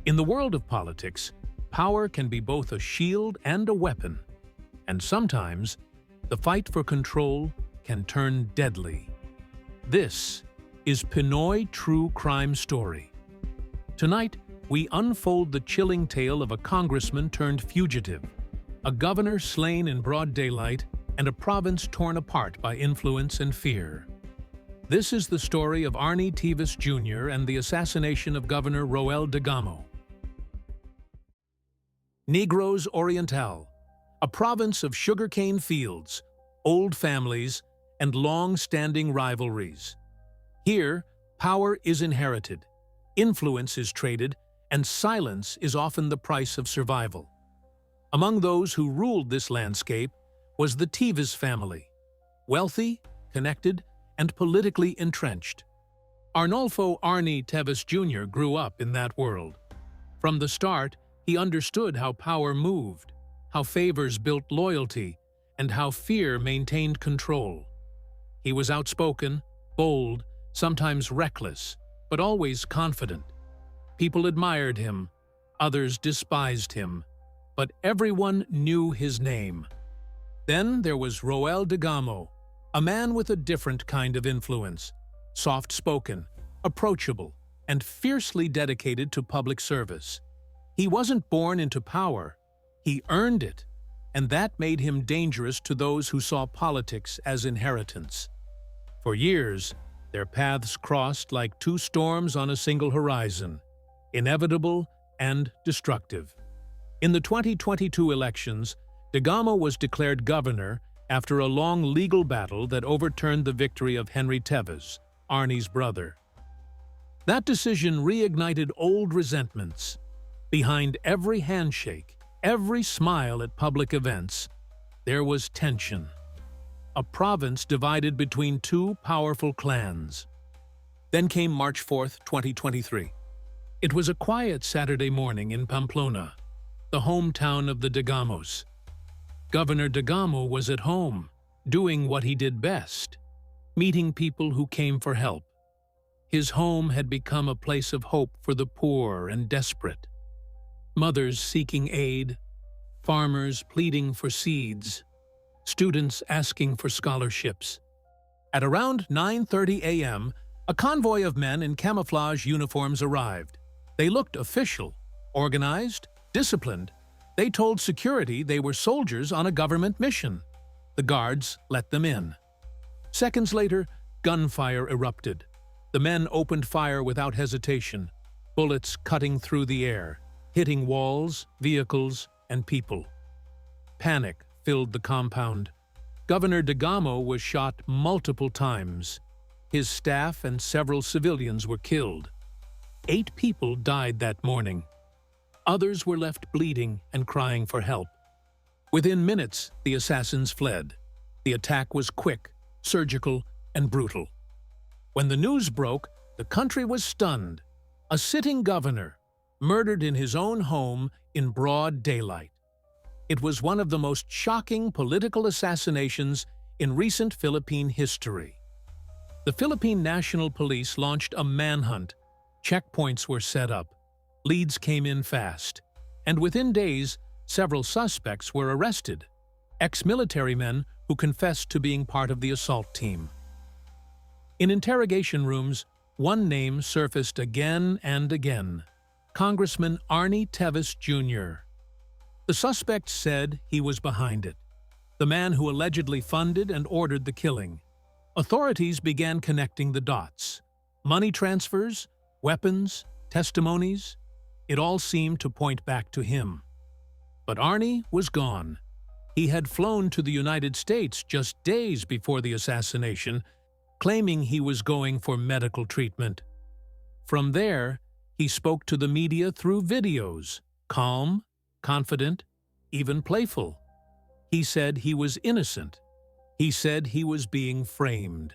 In the world of politics, power can be both a shield and a weapon, and sometimes the fight for control can turn deadly. This is Pinoy True Crime Story. Tonight, we unfold the chilling tale of a congressman turned fugitive, a governor slain in broad daylight, and a province torn apart by influence and fear. This is the story of Arnie Teves Jr. and the assassination of Governor Roel Degamo. Negros Oriental, a province of sugarcane fields, old families, and long-standing rivalries. Here, power is inherited, influence is traded, and silence is often the price of survival. Among those who ruled this landscape was the Teves family, wealthy, connected, and politically entrenched. Arnolfo Arnie Teves Jr. grew up in that world. From the start, he understood how power moved, how favors built loyalty, and how fear maintained control. He was outspoken, bold, sometimes reckless, but always confident. People admired him, others despised him, but everyone knew his name. Then there was Roel Degamo, a man with a different kind of influence, soft-spoken, approachable, and fiercely dedicated to public service. He wasn't born into power, he earned it, and that made him dangerous to those who saw politics as inheritance. For years, their paths crossed like two storms on a single horizon, inevitable and destructive. In the 2022 elections, Degamo was declared governor after a long legal battle that overturned the victory of Henry Teves, Arnie's brother. That decision reignited old resentments. Behind every handshake, every smile at public events, there was tension. A province divided between two powerful clans. Then came March 4, 2023. It was a quiet Saturday morning in Pamplona, the hometown of the Degamos. Governor Degamo was at home, doing what he did best, meeting people who came for help. His home had become a place of hope for the poor and desperate. Mothers seeking aid, farmers pleading for seeds, students asking for scholarships. At around 9:30 a.m., a convoy of men in camouflage uniforms arrived. They looked official, organized, disciplined. They told security they were soldiers on a government mission. The guards let them in. Seconds later, gunfire erupted. The men opened fire without hesitation, bullets cutting through the air, hitting walls, vehicles, and people. Panic filled the compound. Governor Degamo was shot multiple times. His staff and several civilians were killed. 8 people died that morning. Others were left bleeding and crying for help. Within minutes, the assassins fled. The attack was quick, surgical, and brutal. When the news broke, the country was stunned. A sitting governor, murdered in his own home in broad daylight. It was one of the most shocking political assassinations in recent Philippine history. The Philippine National Police launched a manhunt. Checkpoints were set up. Leads came in fast, and within days, several suspects were arrested, ex-military men who confessed to being part of the assault team. In interrogation rooms, one name surfaced again and again: Congressman Arnie Teves Jr. The suspect said he was behind it, the man who allegedly funded and ordered the killing. Authorities began connecting the dots. Money transfers, weapons, testimonies. It all seemed to point back to him. But Arnie was gone. He had flown to the United States just days before the assassination, claiming he was going for medical treatment. From there, he spoke to the media through videos, calm, confident, even playful. He said he was innocent. He said he was being framed.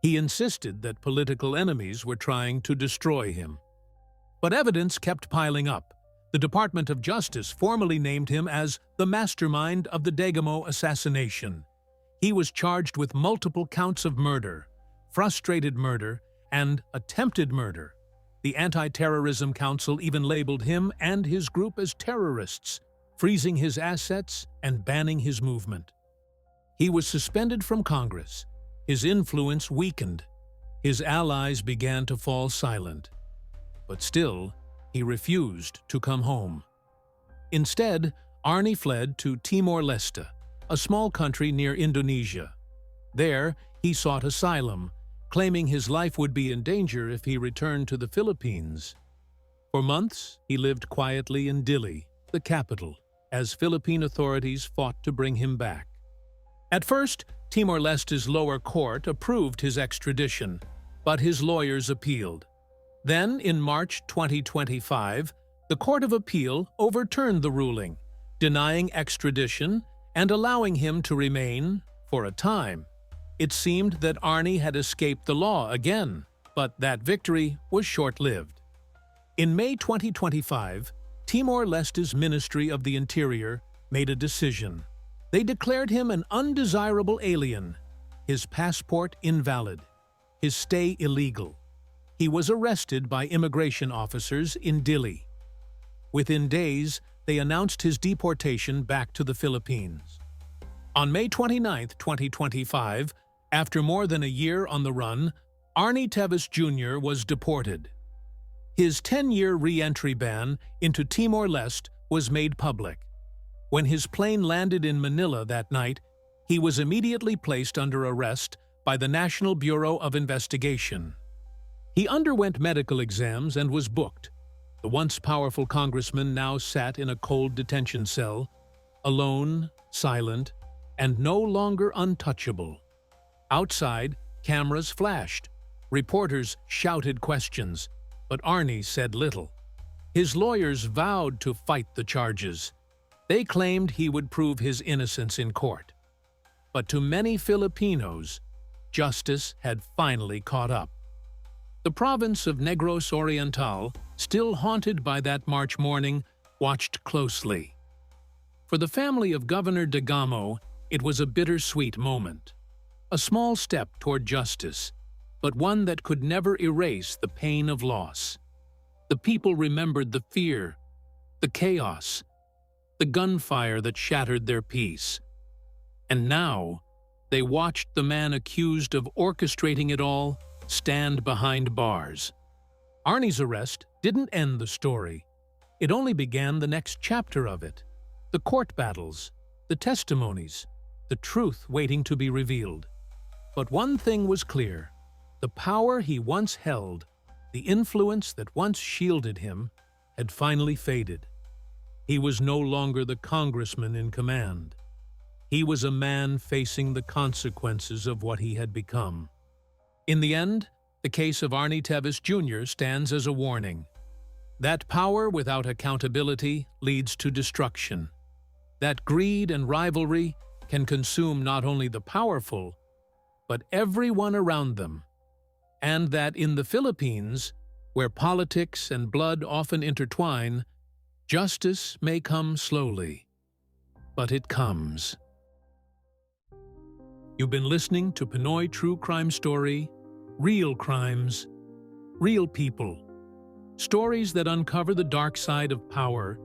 He insisted that political enemies were trying to destroy him. But evidence kept piling up. The Department of Justice formally named him as the mastermind of the Degamo Assassination. He was charged with multiple counts of murder, frustrated murder, and attempted murder. The Anti-Terrorism Council even labeled him and his group as terrorists, freezing his assets and banning his movement. He was suspended from Congress. His influence weakened. His allies began to fall silent. But still, he refused to come home. Instead, Arnie fled to Timor-Leste, a small country near Indonesia. There, he sought asylum, claiming his life would be in danger if he returned to the Philippines. For months, he lived quietly in Dili, the capital, as Philippine authorities fought to bring him back. At first, Timor-Leste's lower court approved his extradition, but his lawyers appealed. Then, in March 2025, the Court of Appeal overturned the ruling, denying extradition and allowing him to remain for a time. It seemed that Arnie had escaped the law again, but that victory was short-lived. In May 2025, Timor-Leste's Ministry of the Interior made a decision. They declared him an undesirable alien, his passport invalid, his stay illegal. He was arrested by immigration officers in Dili. Within days, they announced his deportation back to the Philippines. On May 29, 2025, after more than a year on the run, Arnie Teves Jr. was deported. His 10-year re-entry ban into Timor-Leste was made public. When his plane landed in Manila that night, he was immediately placed under arrest by the National Bureau of Investigation. He underwent medical exams and was booked. The once powerful congressman now sat in a cold detention cell, alone, silent, and no longer untouchable. Outside, cameras flashed. Reporters shouted questions, but Arnie said little. His lawyers vowed to fight the charges. They claimed he would prove his innocence in court. But to many Filipinos, justice had finally caught up. The province of Negros Oriental, still haunted by that March morning, watched closely. For the family of Governor Degamo, it was a bittersweet moment. A small step toward justice, but one that could never erase the pain of loss. The people remembered the fear, the chaos, the gunfire that shattered their peace. And now, they watched the man accused of orchestrating it all stand behind bars. Arnie's arrest didn't end the story. It only began the next chapter of it. The court battles, the testimonies, the truth waiting to be revealed. But one thing was clear. The power he once held, the influence that once shielded him, had finally faded. He was no longer the congressman in command. He was a man facing the consequences of what he had become. In the end, the case of Arnie Teves Jr. stands as a warning. That power without accountability leads to destruction. That greed and rivalry can consume not only the powerful, but everyone around them. And that in the Philippines, where politics and blood often intertwine, justice may come slowly, but it comes. You've been listening to Pinoy True Crime Story, Real Crimes, Real People. Stories that uncover the dark side of power,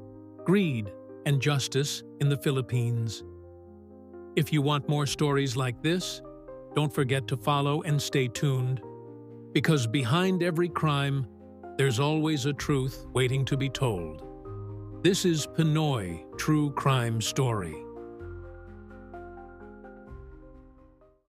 greed, and justice in the Philippines. If you want more stories like this, don't forget to follow and stay tuned, because behind every crime, there's always a truth waiting to be told. This is Pinoy True Crime Story.